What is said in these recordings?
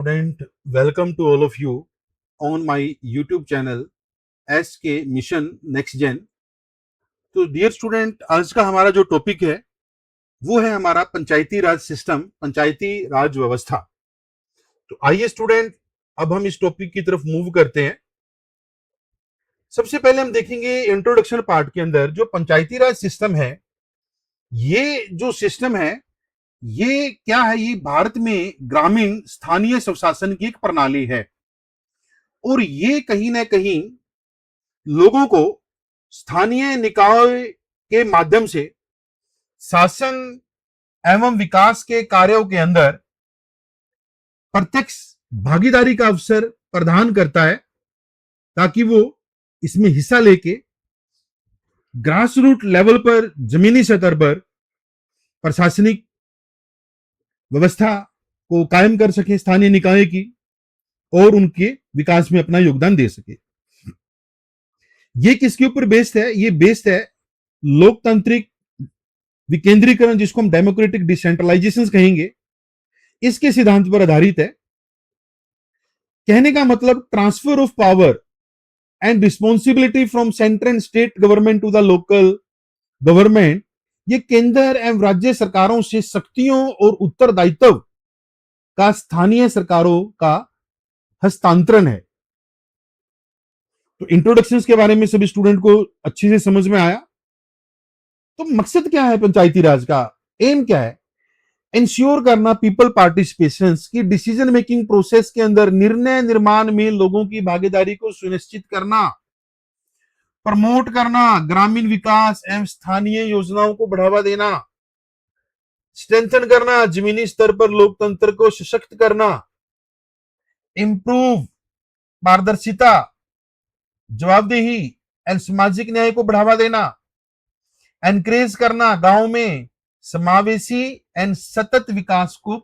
Student, welcome to all of you on my YouTube channel SK Mission Next Gen। तो dear student, आज का हमारा जो topic है वो है हमारा पंचायती राज सिस्टम, पंचायती राज व्यवस्था। तो आइए स्टूडेंट, अब हम इस टॉपिक की तरफ मूव करते हैं। सबसे पहले हम देखेंगे इंट्रोडक्शन पार्ट के अंदर जो पंचायती राज सिस्टम है, ये जो सिस्टम है ये क्या है। ये भारत में ग्रामीण स्थानीय स्वशासन की एक प्रणाली है और ये कहीं ना कहीं लोगों को स्थानीय निकाय के माध्यम से शासन एवं विकास के कार्यों के अंदर प्रत्यक्ष भागीदारी का अवसर प्रदान करता है, ताकि वो इसमें हिस्सा लेके ग्रास रूट लेवल पर, जमीनी स्तर पर प्रशासनिक व्यवस्था को कायम कर सके स्थानीय निकाय की और उनके विकास में अपना योगदान दे सके। ये किसके ऊपर बेस्ड है? ये बेस्ड है लोकतांत्रिक विकेंद्रीकरण, जिसको हम डेमोक्रेटिक डिसेंट्रलाइजेशन कहेंगे, इसके सिद्धांत पर आधारित है। कहने का मतलब transfer of power and responsibility from central and state government to the local government. ये केंद्र एवं राज्य सरकारों से शक्तियों और उत्तरदायित्व का स्थानीय सरकारों का हस्तांतरण है। तो इंट्रोडक्शंस के बारे में सभी स्टूडेंट को अच्छे से समझ में आया। तो मकसद क्या है पंचायती राज का? एम क्या है? इंश्योर करना पीपल पार्टिसिपेशन की डिसीजन मेकिंग प्रोसेस के अंदर निर्णय निर्माण में लोगों की भागीदारी को सुनिश्चित करना, प्रमोट करना, ग्रामीण विकास एवं स्थानीय योजनाओं को बढ़ावा देना, स्ट्रेंथन करना, जमीनी स्तर पर लोकतंत्र को सशक्त करना, इंप्रूव पारदर्शिता, जवाबदेही एवं सामाजिक न्याय को बढ़ावा देना, एनकरेज करना, गांव में समावेशी एंड सतत विकास को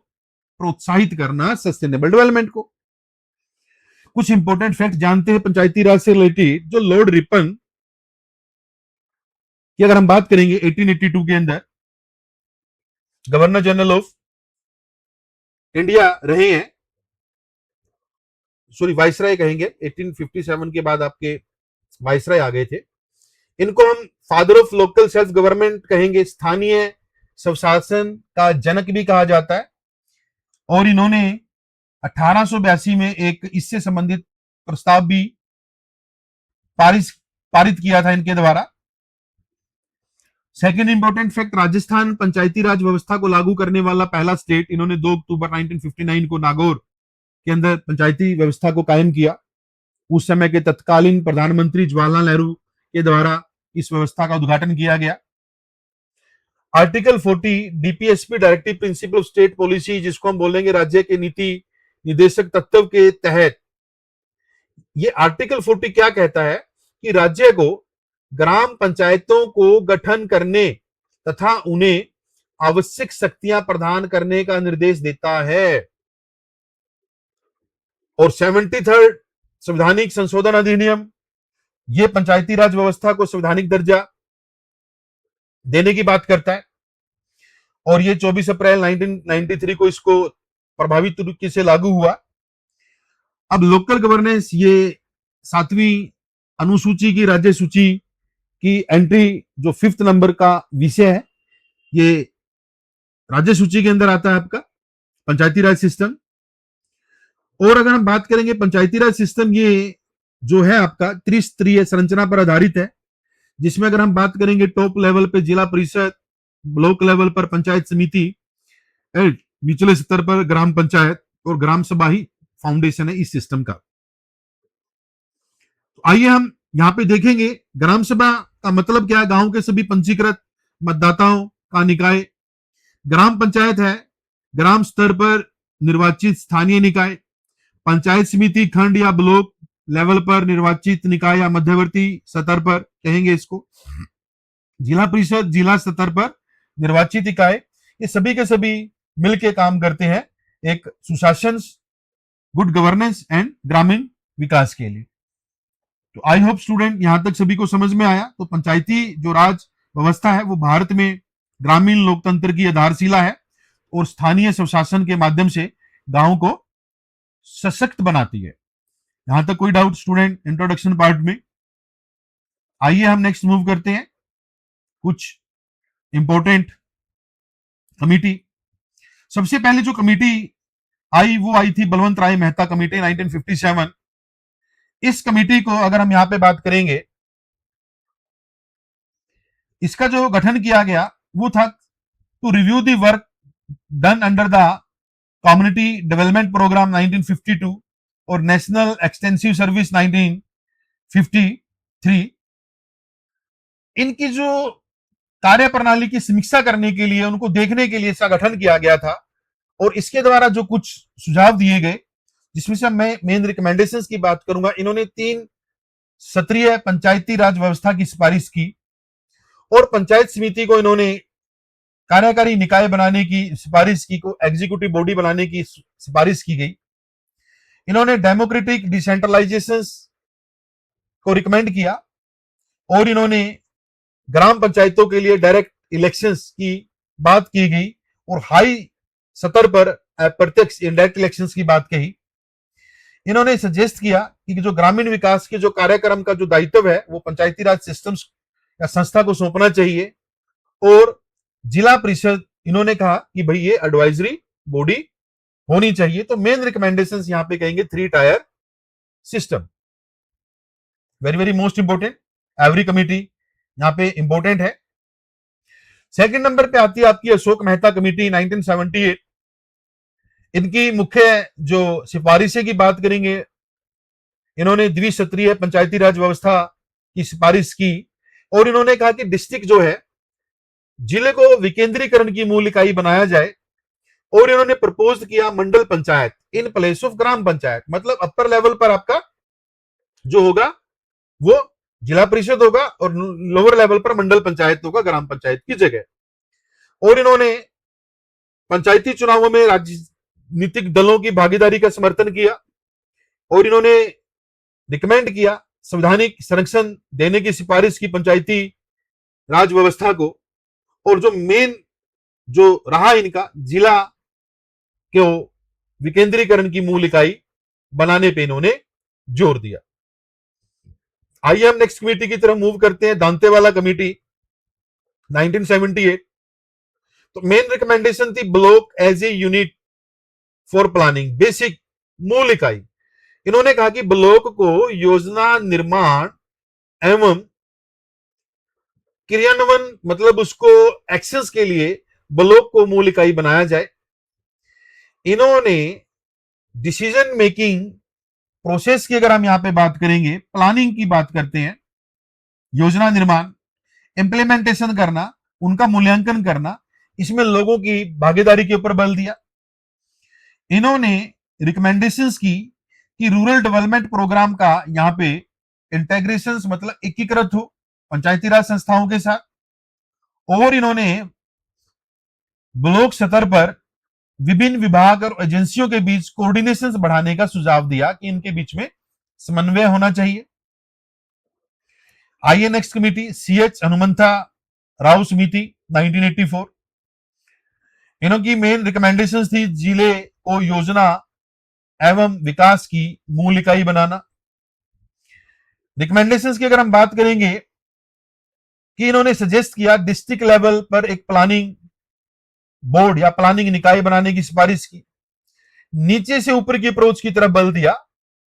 प्रोत्साहित करना, सस्टेनेबल डेवलपमेंट को। कुछ इंपॉर्टेंट फैक्ट जानते हैं पंचायती राज से रिलेटेड। जो लॉर्ड रिपन की अगर हम बात करेंगे 1882 के अंदर गवर्नर जनरल ऑफ इंडिया रहे हैं, सॉरी वाइसराय कहेंगे, 1857 के बाद आपके वाइसराय आ गए थे। इनको हम father of local self government कहेंगे, स्थानीय स्वशासन का जनक भी कहा जाता है। और इन्होंने 1882 में एक इससे संबंधित प्रस्ताव भी पारित किया था इनके द्वारा। सेकंड इंपॉर्टेंट फैक्ट, राजस्थान पंचायती राज व्यवस्था को लागू करने वाला पहला स्टेट। इन्होंने 2 अक्टूबर 1959 को नागौर के अंदर पंचायती व्यवस्था को कायम किया। उस समय के तत्कालीन प्रधानमंत्री जवाहरलाल नेहरू के द्वारा इस व्यवस्था का उद्घाटन किया गया। Article 40 DPSP, directive principle of state policy, जिसको हम बोलेंगे राज्य के नीति निर्देशक तत्व के तहत, ये आर्टिकल 40 क्या कहता है कि राज्य को ग्राम पंचायतों को गठन करने तथा उन्हें आवश्यक शक्तियां प्रदान करने का निर्देश देता है। और 73rd संवैधानिक संशोधन अधिनियम, ये पंचायती राज व्यवस्था को संवैधानिक दर्जा देने की बात करता है। और ये 24 अप्रैल 1993 को इसको प्रभावी तरीके से लागू हुआ। अब लोकल गवर्नेंस, ये 7वीं अनुसूची की राज्य सूची की एंट्री जो 5th नंबर का विषय है, ये राज्य सूची के अंदर आता है आपका पंचायती राज सिस्टम। और अगर हम बात करेंगे पंचायती राज सिस्टम, ये जो है आपका त्रिस्तरीय संरचना पर आधारित है, जिसमें अगर हम बात करेंगे टॉप लेवल पे जिला परिषद, ब्लॉक लेवल पर पंचायत समिति, निचले स्तर पर ग्राम पंचायत और ग्राम सभा ही फाउंडेशन है इस सिस्टम का। तो आइए हम यहां पे देखेंगे ग्राम सभा का मतलब क्या है। गांव के सभी पंजीकृत मतदाताओं का निकाय। ग्राम पंचायत है ग्राम स्तर पर निर्वाचित स्थानीय निकाय। पंचायत समिति खंड या ब्लॉक लेवल पर निर्वाचित निकाय या मध्यवर्ती स्तर पर कहेंगे इसको। जिला परिषद जिला स्तर पर निर्वाचित इकाई। ये सभी के सभी मिलकर काम करते हैं एक सुशासन, गुड गवर्नेंस एंड ग्रामीण विकास के लिए। तो आई होप स्टूडेंट यहां तक सभी को समझ में आया। तो पंचायती जो राज व्यवस्था है वो भारत में ग्रामीण लोकतंत्र की आधारशिला है और स्थानीय स्वशासन के माध्यम से गांव को सशक्त बनाती है। यहां तक कोई डाउट स्टूडेंट इंट्रोडक्शन पार्ट में? आइए हम नेक्स्ट मूव करते हैं कुछ इंपॉर्टेंट कमिटी। सबसे पहले जो कमिटी आई वो आई थी बलवंत राय मेहता कमेटी 1957। इस कमेटी को अगर हम यहां पे बात करेंगे, इसका जो गठन किया गया वो था to review the work done under the community development programme 1952 और नेशनल एक्सटेंसिव सर्विस 1953। इनकी जो कार्य प्रणाली की समीक्षा करने के लिए, उनको देखने के लिए इसका गठन किया गया था और इसके द्वारा जो कुछ सुझाव दिए गए, जिसमें से मैं मेन रिकमेंडेशंस की बात करूंगा। इन्होंने 3 सत्रीय पंचायती राज व्यवस्था की सिफारिश की और पंचायत समिति को इन्होंने कार्यकारी निकाय बनाने की सिफारिश की, को एग्जीक्यूटिव बॉडी बनाने की सिफारिश की गई। इन्होंने डेमोक्रेटिक डिसेंट्रलाइजेशन को रिकमेंड किया और इन्होंने ग्राम पंचायतों के लिए डायरेक्ट इलेक्शंस की बात की गई और हाई स्तर पर प्रत्यक्ष इनडायरेक्ट इलेक्शंस की बात कही। इन्होंने सजेस्ट किया कि जो ग्रामीण विकास के जो कार्यक्रम का जो दायित्व है वो पंचायती राज सिस्टम्स या संस्था को सौंपना चाहिए और जिला परिषद, इन्होंने कहा कि भाई ये एडवाइजरी बॉडी होनी चाहिए। तो मेन रिकमेंडेशंस यहां पे कहेंगे 3 tier system, very very most important. Every committee यहां पे इंपोर्टेंट है। सेकंड नंबर पे आती है आपकी अशोक मेहता कमेटी 1978। इनकी मुख्य जो सिफारिशें की बात करेंगे, इन्होंने द्विसत्रीय पंचायती राज व्यवस्था की सिफारिश की और इन्होंने कहा कि डिस्ट्रिक्ट जो है, जिले को विकेंद्रीकरण की मूल इकाई बनाया जाए और इन्होंने प्रपोज किया मंडल panchayat in place of gram panchayat. मतलब अपर लेवल पर आपका जो होगा वो जिला परिषद होगा और लोअर लेवल पर मंडल पंचायत होगा ग्राम पंचायत की जगह। और इन्होंने पंचायती चुनावों में राजनीतिक दलों की भागीदारी का समर्थन किया और इन्होंने रिकमेंड किया संवैधानिक संरक्षण देने की सिफारिश की पंचायती राज व्यवस्था को। और जो मेन जो रहा इनका, जिला को विकेंद्रीकरण की मूल इकाई बनाने पे इन्होंने जोर दिया। आइए हम नेक्स्ट कमेटी की तरफ मूव करते हैं, दांतेवाला कमेटी 1978। तो मेन रिकमेंडेशन थी block as a unit for planning, basic मूल इकाई। इन्होंने कहा कि ब्लॉक को योजना निर्माण एवं क्रियान्वयन, मतलब उसको एक्शंस के लिए ब्लॉक को मूल इकाई बनाया जाए। इन्होंने डिसीजन मेकिंग प्रोसेस की अगर हम यहां पे बात करेंगे, प्लानिंग की बात करते हैं, योजना निर्माण, इंप्लीमेंटेशन करना, उनका मूल्यांकन करना, इसमें लोगों की भागीदारी के ऊपर बल दिया। इन्होंने रिकमेंडेशंस की कि रूरल डेवलपमेंट प्रोग्राम का यहां पे इंटेग्रेशन, मतलब एकीकृत हो पंचायती राज संस्थाओं के साथ। और इन्होंने ब्लॉक स्तर पर विभिन्न विभाग और एजेंसियों के बीच कोऑर्डिनेशन बढ़ाने का सुझाव दिया कि इनके बीच में समन्वय होना चाहिए। आइए next committee C H Hanumantha Rao समिति 1984। इनकी मेन रिकमेंडेशंस थी जिले को योजना एवं विकास की मूल इकाई बनाना। रिकमेंडेशंस की अगर हम बात करेंगे कि इन्होंने सजेस्ट किया डिस्ट्रिक्ट लेवल पर एक प्लानिंग बोर्ड या प्लानिंग निकाय बनाने की सिफारिश की। नीचे से ऊपर की अप्रोच की तरफ बल दिया।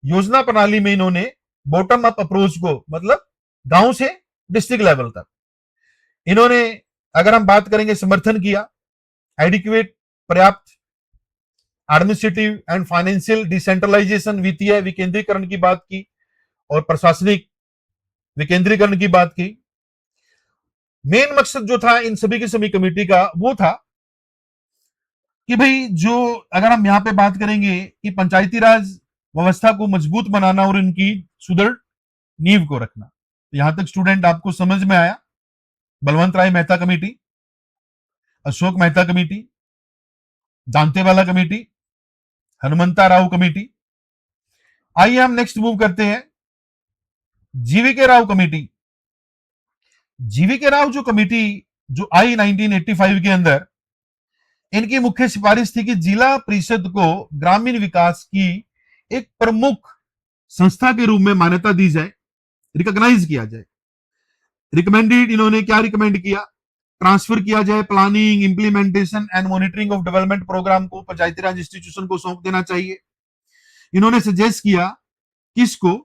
योजना प्रणाली में इन्होंने बॉटम अप अप्रोच को, मतलब गांव से डिस्ट्रिक्ट लेवल तक इन्होंने, अगर हम बात करेंगे, समर्थन किया। एडिक्वेट, पर्याप्त एडमिनिस्ट्रेटिव एंड फाइनेंशियल डिसेंट्रलाइजेशन, वित्तीय विकेंद्रीकरण की बात की और प्रशासनिक विकेंद्रीकरण की बात की। मेन मकसद जो था इन सभी की सभी कमेटी का वो था कि भाई, जो अगर हम यहां पे बात करेंगे कि पंचायती राज व्यवस्था को मजबूत बनाना और इनकी सुदृढ़ नींव को रखना। तो यहां तक स्टूडेंट आपको समझ में आया Balwant Rai Mehta committee, Ashok Mehta committee, Dantwala committee, Hanumantha Rao committee. आइए हम नेक्स्ट मूव करते हैं GVK Rao committee. GVK Rao जो कमेटी जो आई 1985 के अंदर, इनकी मुख्य सिफारिश थी कि जिला परिषद को ग्रामीण विकास की एक प्रमुख संस्था के रूप में मान्यता दी जाए, रिकॉग्नाइज किया जाए। रिकमेंडेड, इन्होंने क्या रिकमेंड किया, ट्रांसफर किया जाए planning, implementation and monitoring of development programme को पंचायती राज इंस्टीट्यूशन को सौंप देना चाहिए। इन्होंने सजेस्ट किया किसको,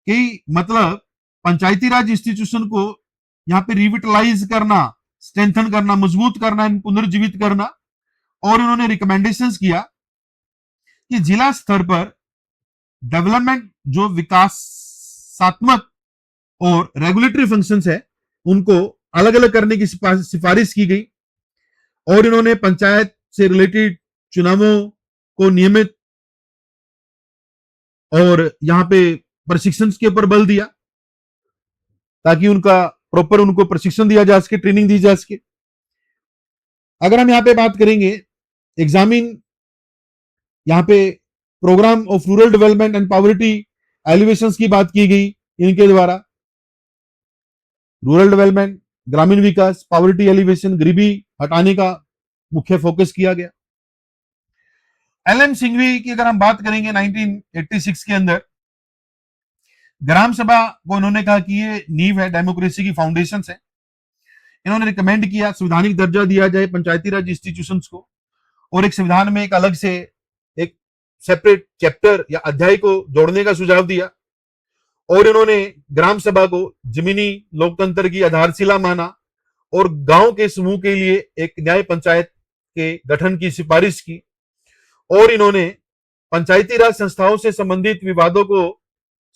कि मतलब पंचायती राज इंस्टीट्यूशन को यहाँ पे रिविटलाइज करना, स्ट्रेंथन करना, मजबूत करना, पुनर्जीवित करना। और उन्होंने रिकमेंडेशंस किया कि जिला स्तर पर डेवलपमेंट जो विकासात्मक और रेगुलेटरी फंक्शंस है उनको अलग अलग करने की सिफारिश की गई। और इन्होंने पंचायत से रिलेटेड चुनावों को नियमित और यहां पे प्रशिक्षण के ऊपर बल दिया, ताकि उनका प्रॉपर उनको प्रशिक्षण दिया जा सके, ट्रेनिंग दी जा सके। अगर हम यहां पे बात करेंगे एग्जामिन, यहां पे programme of rural development and poverty alleviations की बात की गई इनके द्वारा। रूरल डेवलपमेंट, ग्रामीण विकास, पॉवर्टी एलिवेशन, गरीबी हटाने का मुख्य फोकस किया गया। एलएम सिंघवी की अगर हम बात करेंगे 1986 के अंदर ग्राम सभा को इन्होंने कहा कि ये नींव है, डेमोक्रेसी की फाउंडेशन है। इन्होंने रिकमेंड किया संवैधानिक दर्जा दिया जाए पंचायती राज इंस्टीट्यूशंस को, और एक संविधान में एक अलग से एक सेपरेट चैप्टर या अध्याय को जोड़ने का सुझाव दिया। और इन्होंने ग्राम सभा को जमीनी लोकतंत्र की आधारशिला माना और गांव के समूह के लिए एक न्याय पंचायत के गठन की सिफारिश की। और इन्होंने पंचायती राज संस्थाओं से संबंधित विवादों को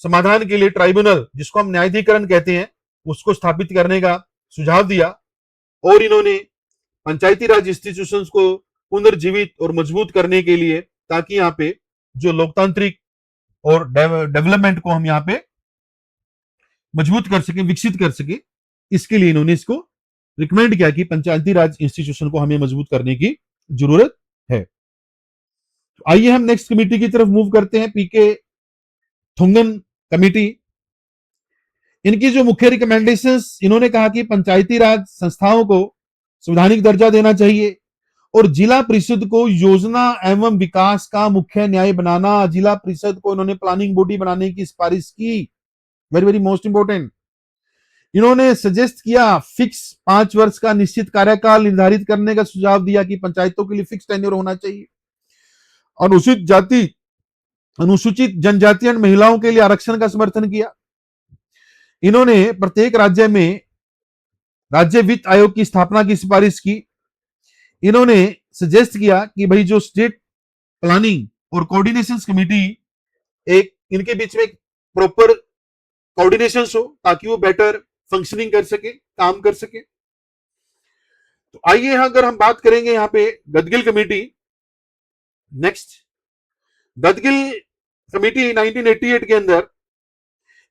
समाधान के लिए ट्राइब्यूनल, जिसको हम न्यायाधिकरण कहते हैं, उसको स्थापित करने का सुझाव दिया। और इन्होंने पंचायती राज इंस्टीट्यूशंस को पुनर्जीवित और मजबूत करने के लिए, ताकि यहाँ पे जो लोकतांत्रिक और डेवलपमेंट को हम यहाँ पे मजबूत कर सके, विकसित कर सके, इसके लिए इन्होंने इसको रिकमेंड किया कि पंचायती राज इंस्टीट्यूशन को हमें मजबूत करने की जरूरत है। तो आइए हम नेक्स्ट कमेटी की तरफ मूव करते हैं, पीके थुंगन कमेटी। इनकी जो मुख्य रिकमेंडेशंस, इन्होंने कहा कि पंचायती राज संस्थाओं को संवैधानिक दर्जा देना चाहिए और जिला परिषद को योजना एवं विकास का मुख्य न्याय बनाना। जिला परिषद को इन्होंने प्लानिंग बॉडी बनाने की सिफारिश की, वेरी वेरी मोस्ट इंपोर्टेंट। इन्होंने सजेस्ट किया फिक्स 5 वर्ष का निश्चित कार्यकाल निर्धारित करने का सुझाव दिया कि पंचायतों के लिए फिक्स टेन्योर होना चाहिए। अनुसूचित जाति, अनुसूचित जनजाति एंड महिलाओं के लिए आरक्षण का समर्थन किया। इन्होंने प्रत्येक राज्य में राज्य वित्त आयोग की स्थापना की सिफारिश की। इन्होंने सजेस्ट किया कि भाई जो स्टेट प्लानिंग और कोऑर्डिनेशन कमेटी, एक इनके बीच में प्रॉपर कोऑर्डिनेशन हो, ताकि वो बेटर फंक्शनिंग कर सके, काम कर सके। तो आइए अगर हम बात करेंगे यहाँ पे गदगिल कमेटी। नेक्स्ट, गदगिल कमेटी 1988 के अंदर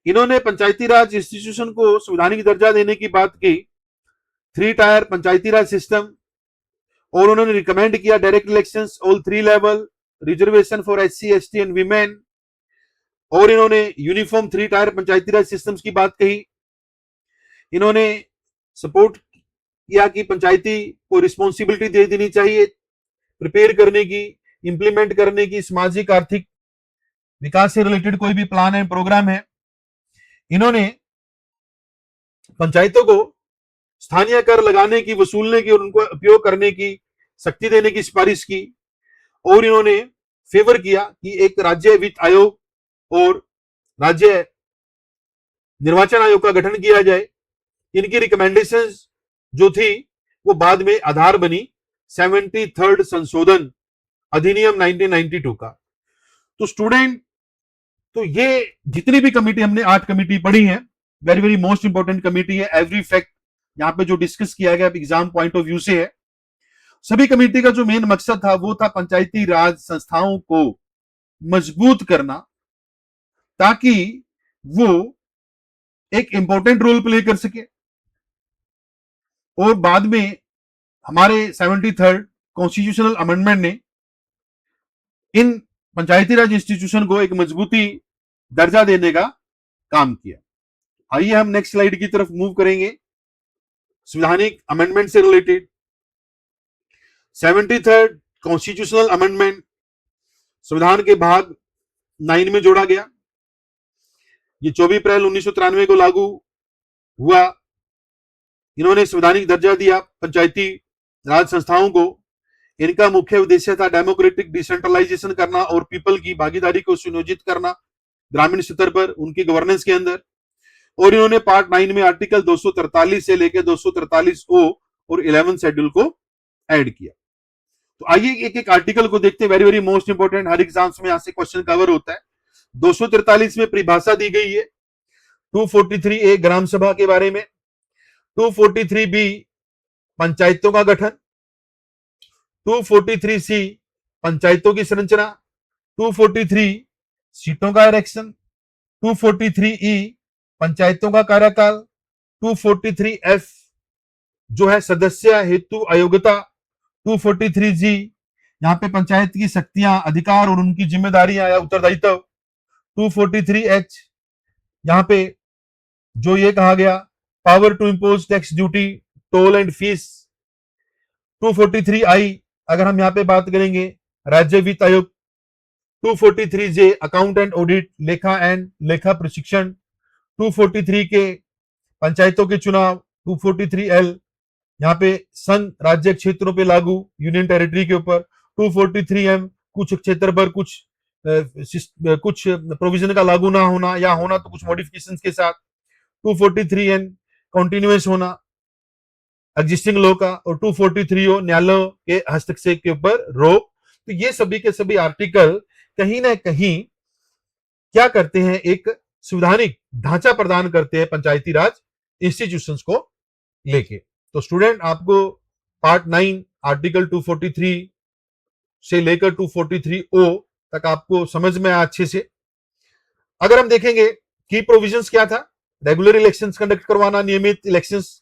इन्होंने पंचायती राज इंस्टीट्यूशन को संवैधानिक दर्जा देने की बात की, 3 टायर पंचायती राज सिस्टम। और उन्होंने रिकमेंड किया direct elections all 3 level, reservation for SC ST and women. और इन्होंने यूनिफॉर्म 3 टायर पंचायती राज सिस्टम्स की बात कही। इन्होंने सपोर्ट किया कि पंचायती को रिस्पॉन्सिबिलिटी दे देनी चाहिए प्रिपेयर करने की, इंप्लीमेंट करने की, सामाजिक आर्थिक विकास से रिलेटेड कोई भी प्लान है, प्रोग्राम है। इन्होंने पंचायतों को स्थानीय कर लगाने की, वसूलने की और उनको उपयोग करने की शक्ति देने की सिफारिश की। और इन्होंने फेवर किया कि एक राज्य वित्त आयोग और राज्य निर्वाचन आयोग का गठन किया जाए। इनकी रिकमेंडेशंस जो थी वो बाद में आधार बनी 73rd संशोधन अधिनियम 1992 का। तो स्टूडेंट, तो ये जितनी भी कमेटी हमने 8 कमेटी पढ़ी है, very very most important committee है। एवरी फैक्ट यहाँ पे जो डिस्कस किया गया एग्जाम पॉइंट ऑफ व्यू से है। सभी कमेटी का जो मेन मकसद था वो था पंचायती राज संस्थाओं को मजबूत करना, ताकि वो एक इंपॉर्टेंट रोल प्ले कर सके। और बाद में हमारे 73rd कॉन्स्टिट्यूशनल अमेंडमेंट ने इन पंचायती राज इंस्टीट्यूशन को एक मजबूती दर्जा देने का काम किया। आइए हम नेक्स्ट स्लाइड की तरफ मूव करेंगे। संवैधानिक अमेंडमेंट से रिलेटेड 73rd कॉन्स्टिट्यूशनल अमेंडमेंट, संविधान के भाग 9 में जोड़ा गया। ये 24 अप्रैल 1993 को लागू हुआ। इन्होंने संवैधानिक दर्जा दिया पंचायती राज संस्थाओं को। इनका मुख्य उद्देश्य था डेमोक्रेटिक डिसेंट्रलाइजेशन करना और पीपल की भागीदारी को सुनियोजित करना ग्रामीण स्तर पर उनकी गवर्नेंस के अंदर। और इन्होंने पार्ट 9 में आर्टिकल 243 से लेकर 243 ओ और 11 शेड्यूल को ऐड किया। तो आइए एक एक आर्टिकल को देखते हैं। वेरी वेरी मोस्ट इंपोर्टेंट, हर एग्जाम्स में यहां से क्वेश्चन कवर होता है। 243 में परिभाषा दी गई है 243 ए ग्राम सभा के बारे में, 243 बी पंचायतों का गठन, 243 सी पंचायतों की संरचना, 243 सीटों का आरक्षण, 243 ई पंचायतों का कार्यकाल, 243 एफ जो है सदस्य हेतु अयोग्यता, 243 जी यहाँ पे पंचायत की शक्तियां, अधिकार और उनकी जिम्मेदारियां या उत्तरदायित्व, 243 एच यहाँ पे जो ये कहा गया power to impose tax duty toll and fees, 243 I अगर हम यहाँ पे बात करेंगे राज्य वित्त आयोग, 243 जे अकाउंट एंड ऑडिट लेखा प्रशिक्षण, 243 के पंचायतों के चुनाव, 243 एल यहाँ पे संघ राज्य क्षेत्रों पे लागू यूनियन टेरिटरी के ऊपर, 243 एम कुछ क्षेत्र पर कुछ प्रोविजन का लागू ना होना या होना तो कुछ मॉडिफिकेशंस के साथ, 243 एन कॉन्टिन्यूस होना एग्जिस्टिंग लॉ का, और 243 ओ न्यायालयों के हस्तक्षेप के ऊपर रोक। तो ये सभी के सभी आर्टिकल कहीं ना कहीं क्या करते हैं, एक संवैधानिक ढांचा प्रदान करते हैं पंचायती राज इंस्टीट्यूशंस को लेके। तो स्टूडेंट आपको पार्ट 9 आर्टिकल 243 से लेकर 243 ओ तक आपको समझ में आया अच्छे से। अगर हम देखेंगे की प्रोविजंस क्या था, रेगुलर इलेक्शंस कंडक्ट करवाना, नियमित इलेक्शंस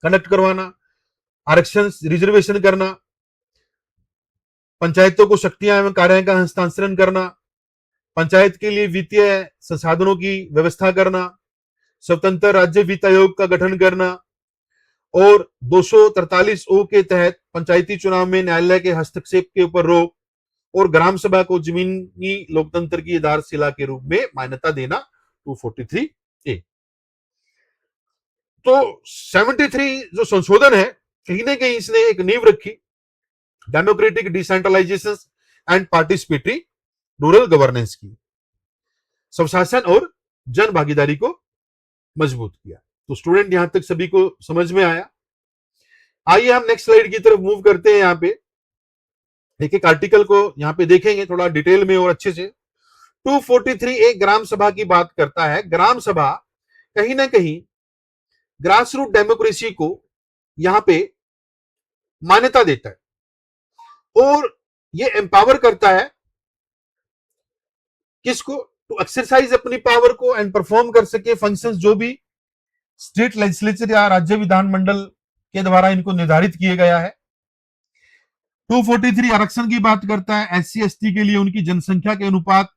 कंडक्ट करवाना, आरक्षण रिजर्वेशन करना, पंचायतों को शक्तियां एवं कार्यों का हस्तांतरण करना, पंचायत के लिए वित्तीय संसाधनों की व्यवस्था करना, स्वतंत्र राज्य वित्त आयोग का गठन करना, और 243 ओ के तहत पंचायती चुनाव में न्यायालय के हस्तक्षेप के ऊपर रोक, और ग्राम सभा को जमीनी लोकतंत्र की आधारशिला के रूप में मान्यता देना 243 ए। तो 73 जो संशोधन है कहीं ना कहीं इसने एक नींव रखी democratic decentralisation and participatory rural governance की, स्वशासन और जन भागीदारी को मजबूत किया। तो स्टूडेंट यहां तक सभी को समझ में आया। आइए हम नेक्स्ट स्लाइड की तरफ मूव करते हैं। यहाँ पे एक एक आर्टिकल को यहाँ पे देखेंगे थोड़ा डिटेल में और अच्छे से। 243 एक ग्राम सभा की बात करता है। ग्राम सभा कहीं ना कहीं ग्रास रूट डेमोक्रेसी को यहां पे मान्यता देता है और ये एम्पावर करता है किसको, टू एक्सरसाइज अपनी पावर को एंड परफॉर्म कर सके फंक्शंस जो भी स्टेट लेजिस्लेचर या राज्य विधानमंडल के द्वारा इनको निर्धारित किया गया है। 243 आरक्षण की बात करता है। एससी एसटी के लिए उनकी जनसंख्या के अनुपात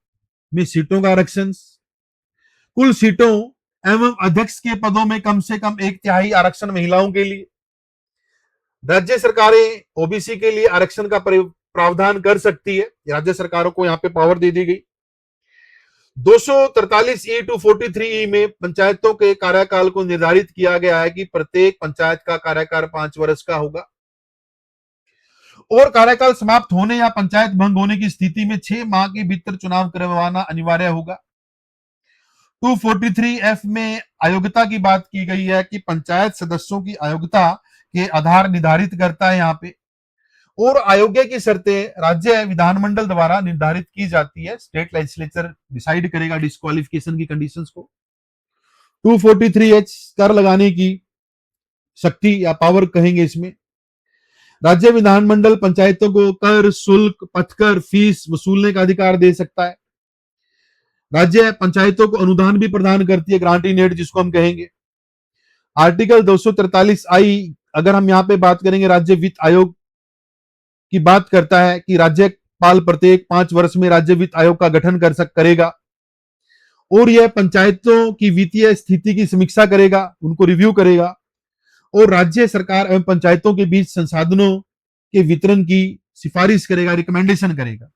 में सीटों का आरक्षण, कुल सीटों एवं अध्यक्ष के पदों में कम से कम 1/3 आरक्षण महिलाओं के लिए। राज्य सरकारें ओबीसी के लिए आरक्षण का प्रावधान कर सकती है, राज्य सरकारों को यहां पे पावर दे दी गई। 243 ई टू 43 ई में पंचायतों के कार्यकाल को निर्धारित किया गया है कि प्रत्येक पंचायत का कार्यकाल 5 वर्ष का होगा और कार्यकाल समाप्त होने या पंचायत भंग होने की स्थिति में 6 माह के भीतर चुनाव करवाना अनिवार्य होगा। 243 एफ में अयोग्यता की बात की गई है कि पंचायत सदस्यों की अयोग्यता के आधार निर्धारित करता है यहाँ पे, और अयोग्य की शर्तें राज्य विधानमंडल द्वारा निर्धारित की जाती है। स्टेट लेजिस्लेचर डिसाइड करेगा डिस्क्वालिफिकेशन की कंडीशंस को। 243 एच कर लगाने की शक्ति या पावर कहेंगे इसमें। राज्य विधानमंडल पंचायतों को कर, शुल्क, पथकर, फीस वसूलने का अधिकार दे सकता है। राज्य पंचायतों को अनुदान भी प्रदान करती है, ग्रांट इन एड जिसको हम कहेंगे। आर्टिकल 243 आई अगर हम यहाँ पे बात करेंगे राज्य वित्त आयोग की बात करता है कि राज्यपाल प्रत्येक 5 वर्ष में राज्य वित्त आयोग का गठन करेगा और यह पंचायतों की वित्तीय स्थिति की समीक्षा करेगा, उनको रिव्यू करेगा और राज्य सरकार एवं पंचायतों के बीच संसाधनों के वितरण की सिफारिश करेगा, रिकमेंडेशन करेगा।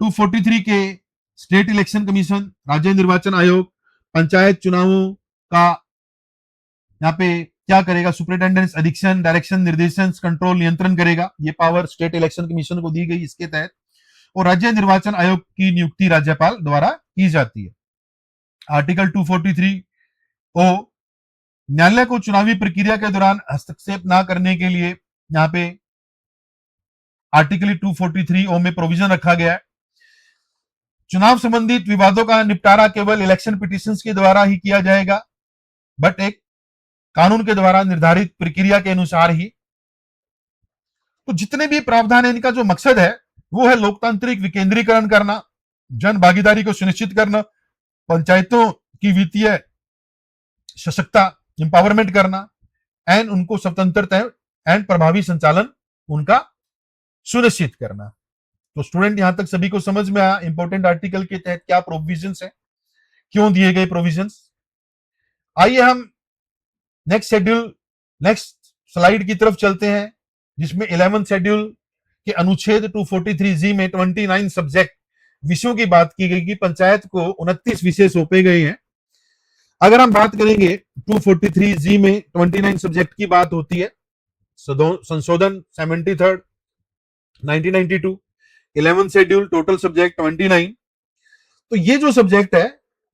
243 के स्टेट इलेक्शन कमीशन, राज्य निर्वाचन आयोग पंचायत चुनावों का यहाँ पे क्या करेगा, सुपरिटेंडेंस, एडिक्शन, डायरेक्शन, निर्देशन, कंट्रोल, नियंत्रण करेगा। ये पावर स्टेट इलेक्शन कमीशन को दी गई इसके तहत। और राज्य निर्वाचन आयोग की नियुक्ति राज्यपाल द्वारा की जाती है। आर्टिकल 243 ओ, न्यायालय को चुनावी प्रक्रिया के दौरान हस्तक्षेप ना करने के लिए यहाँ पे आर्टिकल 243 ओ में प्रोविजन रखा गया है। चुनाव संबंधित विवादों का निपटारा केवल इलेक्शन पिटीशंस के द्वारा ही किया जाएगा, बट एक कानून के द्वारा निर्धारित प्रक्रिया के अनुसार ही। तो जितने भी प्रावधान है इनका जो मकसद है वो है लोकतांत्रिक विकेंद्रीकरण करना, जन भागीदारी को सुनिश्चित करना, पंचायतों की वित्तीय सशक्तता, एम्पावरमेंट करना एंड उनको स्वतंत्रता एंड प्रभावी संचालन उनका सुनिश्चित करना। तो स्टूडेंट यहां तक सभी को समझ में आया इंपॉर्टेंट आर्टिकल के तहत क्या प्रोविजंस है, क्यों दिए गए प्रोविजंस। आइए हम नेक्स्ट शेड्यूल, नेक्स्ट स्लाइड की तरफ चलते हैं, जिसमें 11 शेड्यूल के अनुच्छेद 243G में 29 सब्जेक्ट विषयों की बात की गई कि पंचायत को 29 विषय सौंपे गए हैं। अगर हम बात करेंगे 243G में 29 सब्जेक्ट की बात होती है, संशोधन 73 1992, 11 शेड्यूल, टोटल सब्जेक्ट 29। तो ये जो सब्जेक्ट है,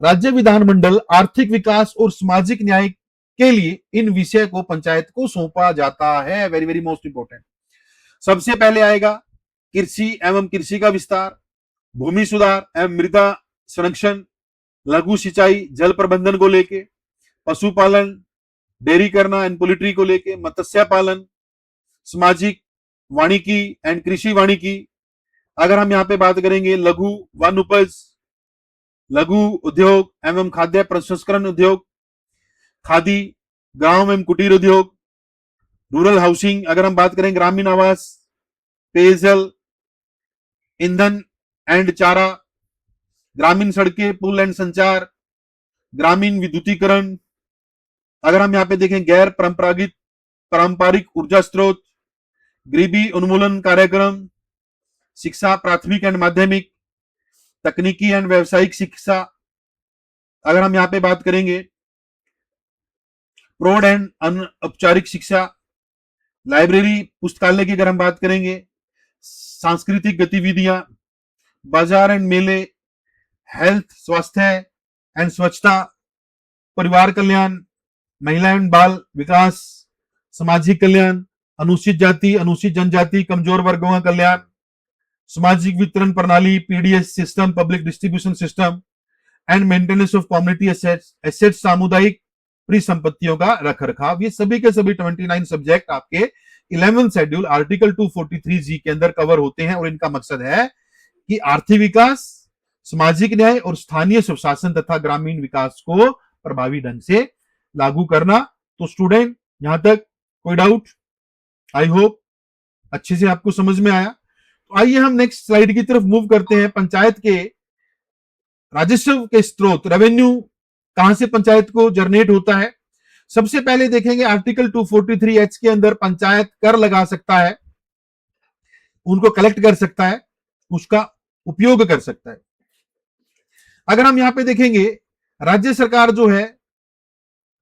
राज्य विधानमंडल आर्थिक विकास और सामाजिक न्याय के लिए इन विषय को पंचायत को सौंपा जाता है। Very very most important. सबसे पहले आएगा कृषि एवं कृषि का विस्तार, भूमि सुधार एवं मृदा संरक्षण, लघु सिंचाई, जल प्रबंधन को लेके, पशुपालन, डेयरी करना एंड पोल्ट्री को लेके, मत्स्य पालन, सामाजिक वानिकी एंड कृषि वानिकी। अगर हम यहाँ पे बात करेंगे लघु वन उपज, लघु उद्योग एवं खाद्य प्रसंस्करण उद्योग, खादी, गांव एवं कुटीर उद्योग, रूरल हाउसिंग। अगर हम बात करें ग्रामीण आवास, पेयजल, ईंधन एंड चारा, ग्रामीण सड़कें, पुल एंड संचार, ग्रामीण विद्युतीकरण। अगर हम यहाँ पे देखें गैर पारंपरिक ऊर्जा स्रोत, गरीबी उन्मूलन कार्यक्रम, शिक्षा प्राथमिक एंड माध्यमिक, तकनीकी एंड व्यावसायिक शिक्षा। अगर हम यहाँ पे बात करेंगे प्रौढ़ एंड अनौपचारिक शिक्षा, लाइब्रेरी पुस्तकालय की अगर हम बात करेंगे, सांस्कृतिक गतिविधियां, बाजार एंड मेले, हेल्थ स्वास्थ्य एंड स्वच्छता, परिवार कल्याण, महिला एंड बाल विकास, सामाजिक कल्याण, अनुसूचित जाति अनुसूचित जनजाति कमजोर वर्गों का कल्याण, सामाजिक वितरण प्रणाली, PDS system, public distribution system and maintenance of community assets, सामुदायिक परिसंपत्तियों का रखरखाव। ये सभी के सभी 29 सब्जेक्ट आपके 11 शेड्यूल आर्टिकल 243G के अंदर कवर होते हैं और इनका मकसद है कि आर्थिक विकास, सामाजिक न्याय और स्थानीय सुशासन तथा ग्रामीण विकास को प्रभावी ढंग से लागू करना। तो स्टूडेंट यहां तक कोई डाउट? आई होप अच्छे से आपको समझ में आया। तो आइए हम नेक्स्ट स्लाइड की तरफ मूव करते हैं। पंचायत के राजस्व के स्रोत, रेवेन्यू कहां से पंचायत को जनरेट होता है। सबसे पहले देखेंगे आर्टिकल 243H के अंदर पंचायत कर लगा सकता है, उनको कलेक्ट कर सकता है, उसका उपयोग कर सकता है। अगर हम यहां पे देखेंगे राज्य सरकार जो है,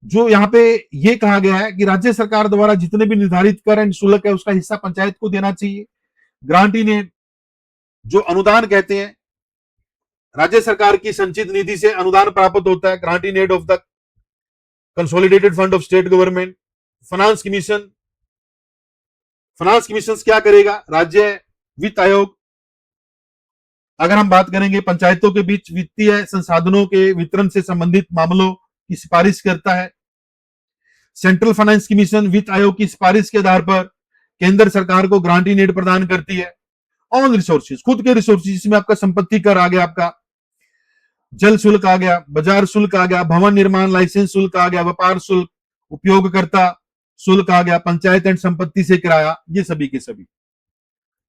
जो यहां पे ये कहा गया है कि राज्य सरकार द्वारा जितने भी निर्धारित कर एंड शुल्क है उसका हिस्सा पंचायत को देना चाहिए। ग्रांट इन एड, जो अनुदान कहते हैं, राज्य सरकार की संचित निधि से अनुदान प्राप्त होता है, grant in aid of the consolidated fund of state government. Finance commission, finance commission क्या करेगा? राज्य वित्त आयोग। अगर हम बात करेंगे पंचायतों के बीच वित्तीय संसाधनों के वितरण से संबंधित मामलों की सिफारिश करता है। सेंट्रल फाइनेंस कमीशन वित्त आयोग की सिफारिश के आधार पर केंद्र सरकार को ग्रांट इन एड प्रदान करती है। ऑन रिसोर्सेज, खुद के रिसोर्सेज, जिसमें आपका संपत्ति कर आ गया, आपका जल शुल्क आ गया, बाजार शुल्क आ गया, भवन निर्माण लाइसेंस शुल्क आ गया, व्यापार शुल्क, उपयोगकर्ता शुल्क आ गया, पंचायत एंड संपत्ति से किराया, ये सभी के सभी।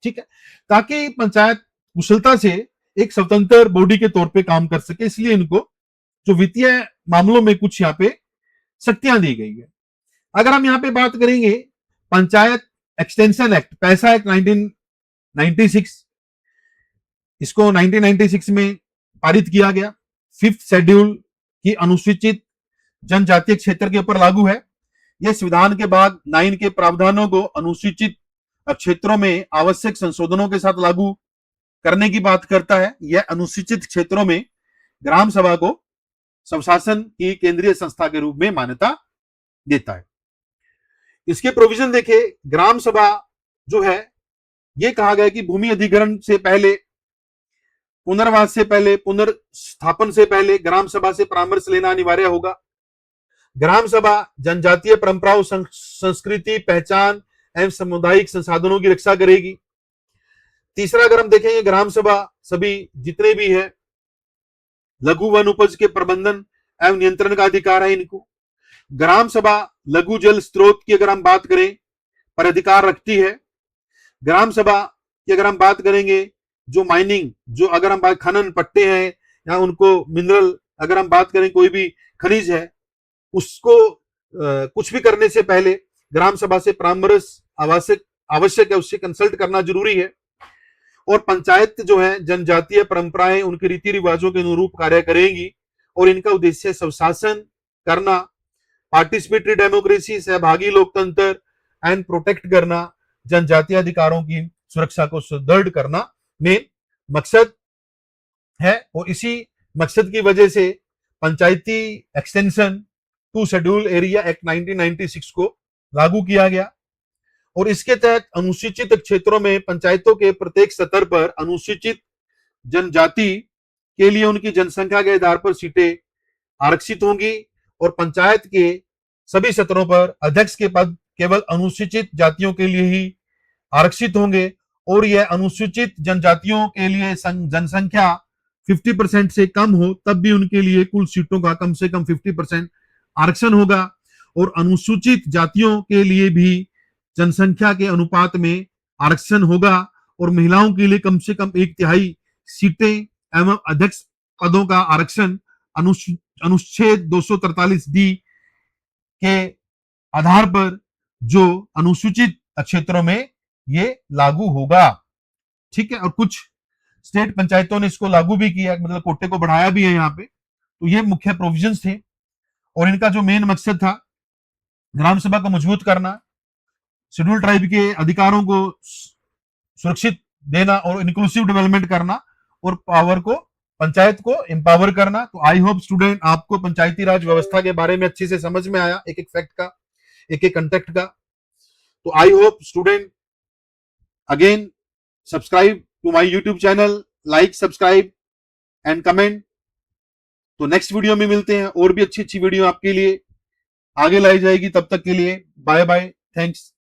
ठीक है, ताकि पंचायत कुशलता से एक स्वतंत्र बॉडी के तौर पे काम कर सके, इसलिए इनको जो वित्तीय मामलों में कुछ यहाँ पे शक्तियां दी गई है। अगर हम यहाँ पे बात करेंगे पंचायत एक्सटेंशन एक्ट, पैसा एक्ट 1996, इसको 1996 में पारित किया गया। 5th शेड्यूल की अनुसूचित जनजातीय क्षेत्र के ऊपर लागू है। यह संविधान के भाग 9 के प्रावधानों को अनुसूचित क्षेत्रों में आवश्यक संशोधनों के साथ लागू करने की बात करता है। यह अनुसूचित क्षेत्रों में ग्राम सभा को स्वशासन की केंद्रीय संस्था के रूप में मान्यता देता है। इसके प्रोविजन देखे, ग्राम सभा जो है, यह कहा गया कि भूमि अधिग्रहण से पहले, पुनर्वास से पहले, पुनर्स्थापन से पहले ग्राम सभा से परामर्श लेना अनिवार्य होगा। ग्राम सभा जनजातीय परंपराओं, संस्कृति, पहचान एवं सामुदायिक संसाधनों की रक्षा करेगी। तीसरा, अगर हम देखेंगे, ग्राम सभा सभी जितने भी है लघु वन उपज के प्रबंधन एवं नियंत्रण का अधिकार है इनको। ग्राम सभा लघु जल स्रोत की अगर हम बात करें पर अधिकार रखती है। ग्राम सभा की अगर हम बात करेंगे, जो माइनिंग, जो अगर हम बात खनन पट्टे हैं या उनको मिनरल, अगर हम बात करें कोई भी खनिज है, उसको कुछ भी करने से पहले ग्राम सभा से परामर्श आवश्यक है, उससे कंसल्ट करना जरूरी है। और पंचायत जो है जनजातीय परंपराएं, उनके रीति रिवाजों के अनुरूप कार्य करेंगी और इनका उद्देश्य स्वशासन करना, पार्टिसिपेटरी डेमोक्रेसी, सहभागी लोकतंत्र एंड प्रोटेक्ट करना, जनजातीय अधिकारों की सुरक्षा को सुदृढ़ करना में मकसद है। और इसी मकसद की वजह से पंचायती extension to schedule area act 1996 को लागू किया गया। और इसके तहत अनुसूचित क्षेत्रों में पंचायतों के प्रत्येक स्तर पर अनुसूचित जनजाति के लिए उनकी जनसंख्या के आधार पर सीटें आरक्षित होंगी और पंचायत के सभी सत्रों पर अध्यक्ष के पद केवल अनुसूचित जातियों के लिए ही आरक्षित होंगे। और यह अनुसूचित जनजातियों के लिए जनसंख्या 50% से कम हो तब भी उनके लिए कुल सीटों का कम से कम 50% आरक्षण होगा। और अनुसूचित जातियों के लिए भी जनसंख्या के अनुपात में आरक्षण होगा और महिलाओं के लिए कम से कम 1/3 सीटें एवं अध्यक्ष पदों का आरक्षण अनुच्छेद 243D के आधार पर जो अनुसूचित क्षेत्रों में ये लागू होगा। ठीक है। और कुछ स्टेट पंचायतों ने इसको लागू भी किया, मतलब कोटे को बढ़ाया भी है यहाँ पे। तो ये मुख्य प्रोविजंस थे और इनका जो मेन मकसद था, ग्राम सभा को मजबूत करना, शेड्यूल ट्राइब के अधिकारों को सुरक्षित देना और इंक्लूसिव डेवलपमेंट करना और पावर को, पंचायत को एम्पावर करना। तो आई होप स्टूडेंट आपको पंचायती राज व्यवस्था के बारे में अच्छे से समझ में आया, एक एक फैक्ट का, एक एक कंटेक्ट का। तो I hope student again subscribe to my YouTube channel, like, subscribe and comment. तो नेक्स्ट वीडियो में मिलते हैं, और भी अच्छी अच्छी वीडियो आपके लिए आगे लाई जाएगी। तब तक के लिए बाय बाय, थैंक्स।